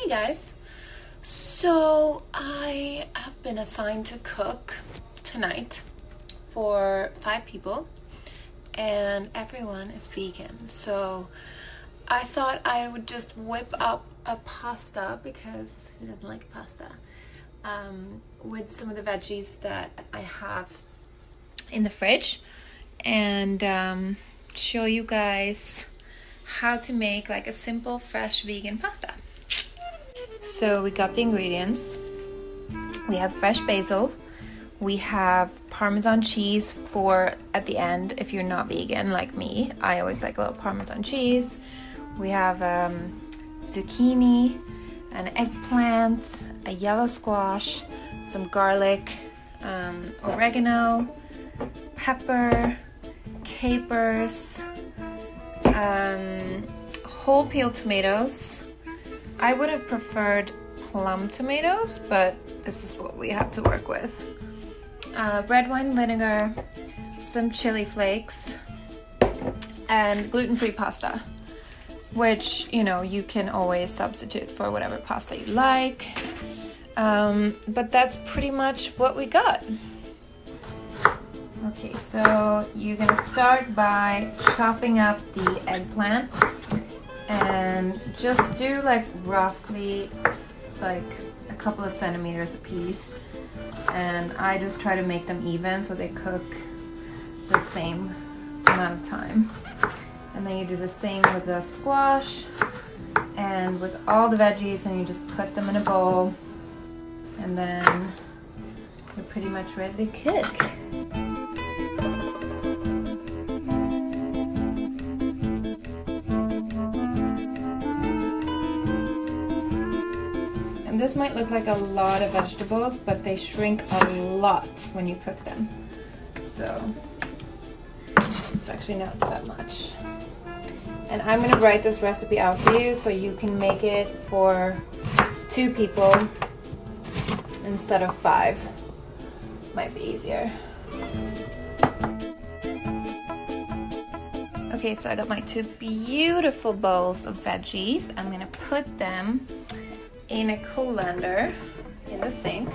Hey guys, so I have been assigned to cook tonight for 5 people and everyone is vegan, so I thought I would just whip up a pasta, because who doesn't like pasta, with some of the veggies that I have in the fridge, and show you guys how to make like a simple fresh vegan pasta. So we got the ingredients. We have fresh basil, we have Parmesan cheese for at the end if you're not vegan like me. I always like a little Parmesan cheese. We have zucchini, an eggplant, a yellow squash, some garlic, oregano, pepper, capers, whole peeled tomatoes. I would have preferred plum tomatoes, but this is what we have to work with. Red wine vinegar, some chili flakes, and gluten-free pasta, which, you know, you can always substitute for whatever pasta you like. But that's pretty much what we got. Okay, so you're gonna start by chopping up the eggplant and just do like roughly like a couple of centimeters a piece, and I just try to make them even so they cook the same amount of time. And then you do the same with the squash and with all the veggies, and you just put them in a bowl, and then you're pretty much ready to cook. And this might look like a lot of vegetables, but they shrink a lot when you cook them. So it's actually not that much. And I'm gonna write this recipe out for you so you can make it for 2 people instead of 5. Might be easier. Okay, so I got my 2 beautiful bowls of veggies. I'm gonna put them in a colander in the sink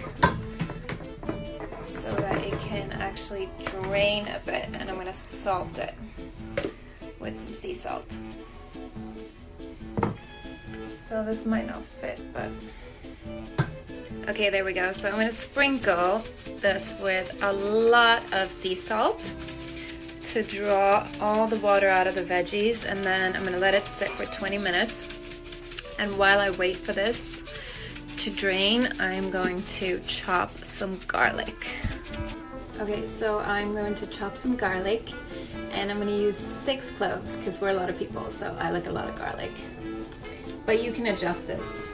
so that it can actually drain a bit, and I'm gonna salt it with some sea salt. So this might not fit, but okay, there we go. So I'm gonna sprinkle this with a lot of sea salt to draw all the water out of the veggies, and then I'm gonna let it sit for 20 minutes. And while I wait for this to drain, I'm going to chop some garlic. Okay, so I'm going to chop some garlic, and I'm gonna use 6 cloves because we're a lot of people, so I like a lot of garlic. But you can adjust this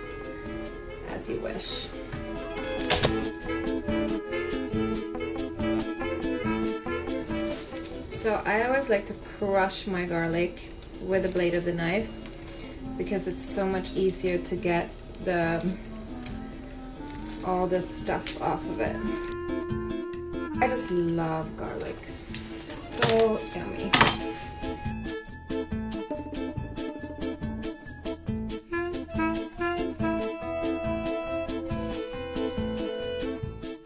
as you wish. So I always like to crush my garlic with the blade of the knife because it's so much easier to get all the stuff off of it. I just love garlic. So yummy.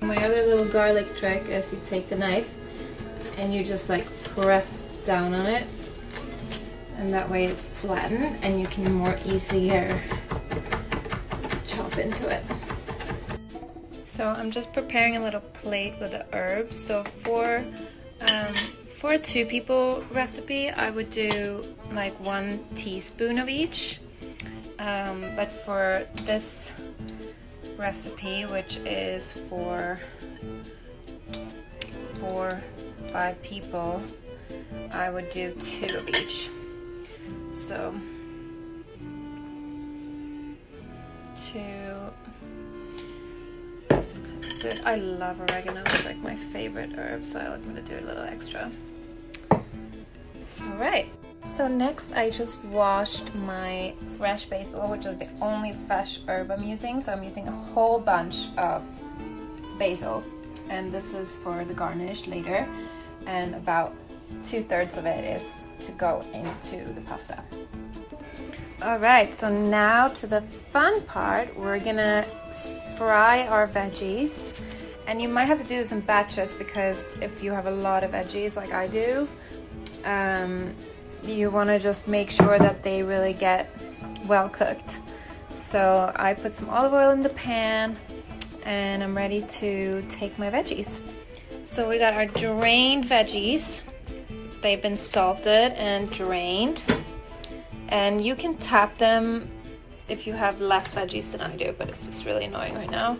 My other little garlic trick is you take the knife and you just like press down on it, and that way it's flattened and you can more easier chop into it. So I'm just preparing a little plate with the herbs. So for a 2 people recipe, I would do like 1 teaspoon of each. But for this recipe, which is for 5 people, I would do 2 of each. So 2. That's kind of good. I love oregano. It's like my favorite herb, so I'm gonna do a little extra. All right. So next, I just washed my fresh basil, which is the only fresh herb I'm using. So I'm using a whole bunch of basil, and this is for the garnish later, and about 2/3 of it is to go into the pasta. Alright, so now to the fun part. We're gonna fry our veggies. And you might have to do this in batches because if you have a lot of veggies like I do, you want to just make sure that they really get well cooked. So I put some olive oil in the pan and I'm ready to take my veggies. So we got our drained veggies. They've been salted and drained. And you can tap them if you have less veggies than I do, but it's just really annoying right now.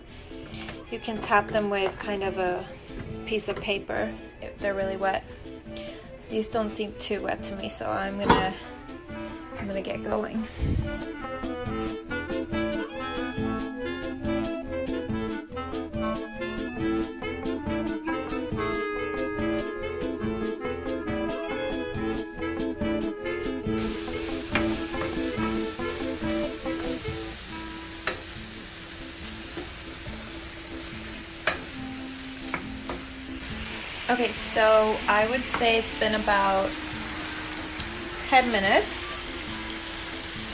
You can tap them with kind of a piece of paper if they're really wet. These don't seem too wet to me, so I'm gonna get going. Okay, so I would say it's been about 10 minutes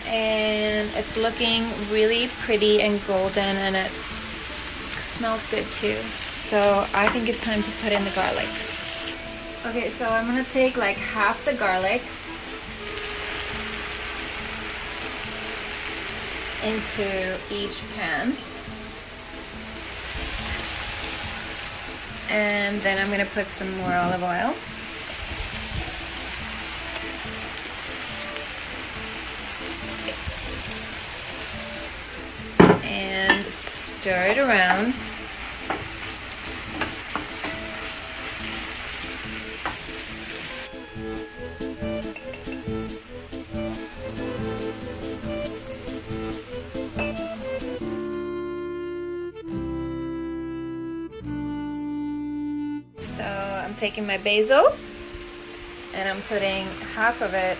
and it's looking really pretty and golden and it smells good too. So I think it's time to put in the garlic. Okay, so I'm gonna take like half the garlic into each pan. And then I'm going to put some more olive oil. And stir it around. So I'm taking my basil and I'm putting half of it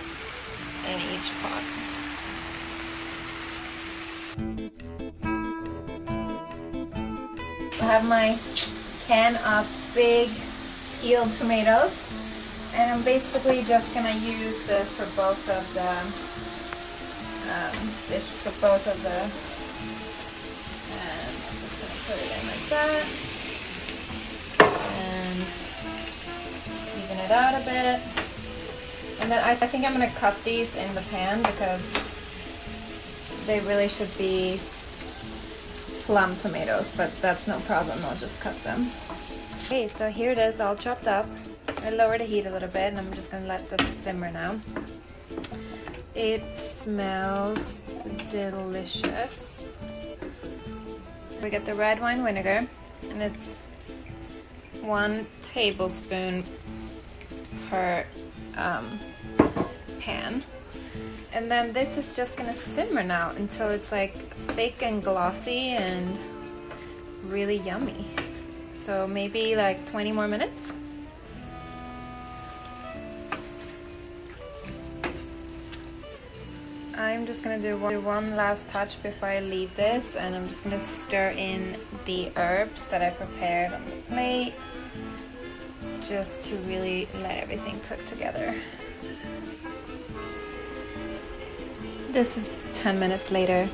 in each pot. I have my can of big peeled tomatoes and I'm basically just gonna use this for both of the and I'm just gonna put it in like that. And even it out a bit. And then I think I'm going to cut these in the pan because they really should be plum tomatoes, but that's no problem, I'll just cut them. Okay, so here it is all chopped up. I lowered the heat a little bit and I'm just going to let this simmer now. It smells delicious. We get the red wine vinegar and it's 1 tablespoon per pan, and then this is just gonna simmer now until it's like thick and glossy and really yummy. So maybe like 20 more minutes. I'm just gonna do one last touch before I leave this, and I'm just gonna stir in the herbs that I prepared on the plate just to really let everything cook together. This is 10 minutes later.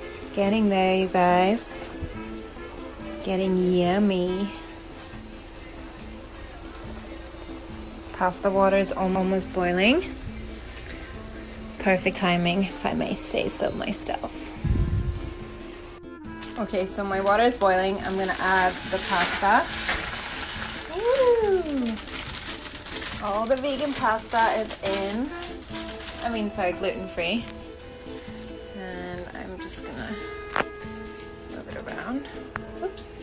It's getting there, you guys. It's getting yummy. Pasta water is almost boiling. Perfect timing, if I may say so myself. Okay, so my water is boiling. I'm gonna add the pasta. Woo! All the vegan pasta is in. I mean, sorry, gluten-free. And I'm just gonna move it around. Oops.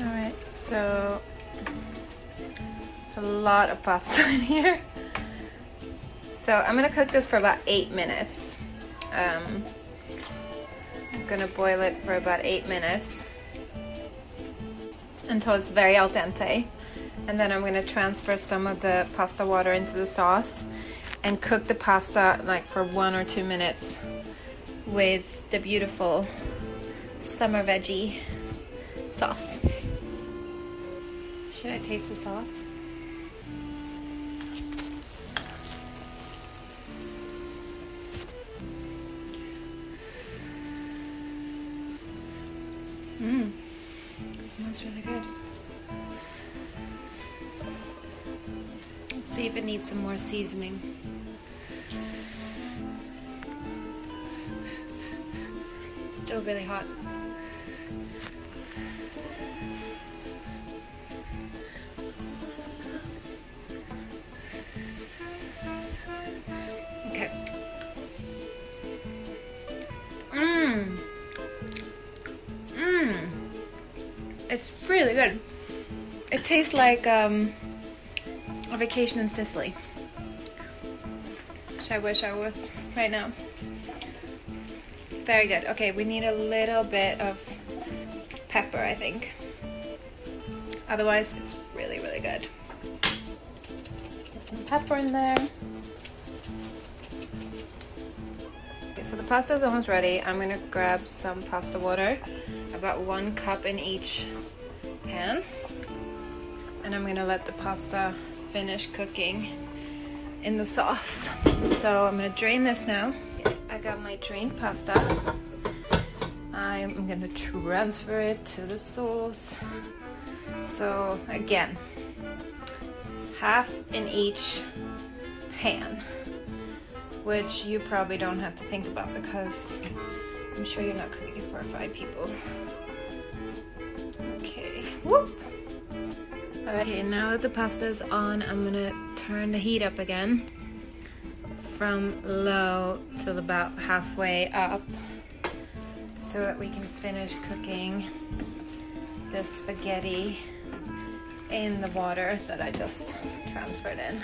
Alright, so it's a lot of pasta in here. So I'm gonna cook this for about 8 minutes. I'm gonna boil it for about 8 minutes until it's very al dente. And then I'm gonna transfer some of the pasta water into the sauce and cook the pasta like for 1 or 2 minutes with the beautiful summer veggie sauce. Should I taste the sauce? It smells really good. Let's see if it needs some more seasoning. It's still really hot. Okay. It's really good. It tastes like a vacation in Sicily. Which I wish I was right now. Very good. Okay, we need a little bit of pepper, I think. Otherwise, it's really, really good. Put some pepper in there. Okay, so the pasta is almost ready. I'm gonna grab some pasta water, about 1 cup in each pan. And I'm gonna let the pasta finish cooking in the sauce. So I'm gonna drain this now. I got my drained pasta. I'm gonna transfer it to the sauce. So again, half in each pan, which you probably don't have to think about because I'm sure you're not cooking for 5 people. Okay, whoop. Okay, now that the pasta is on, I'm gonna turn the heat up again from low to about halfway up so that we can finish cooking the spaghetti in the water that I just transferred in.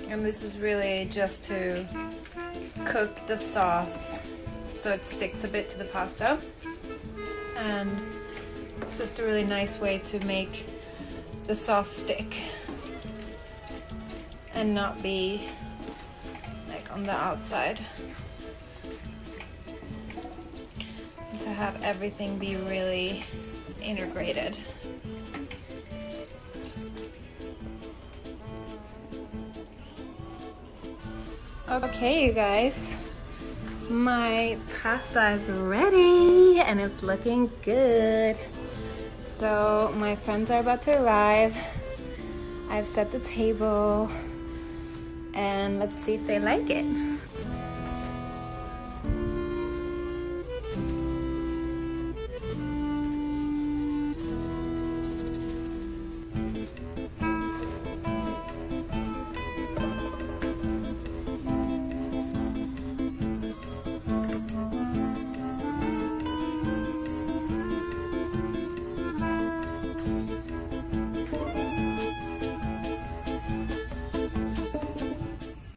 And this is really just to cook the sauce so it sticks a bit to the pasta, and it's just a really nice way to make the sauce stick and not be like on the outside, and to have everything be really integrated. Okay, you guys, my pasta is ready and it's looking good. So my friends are about to arrive. I've set the table and let's see if they like it.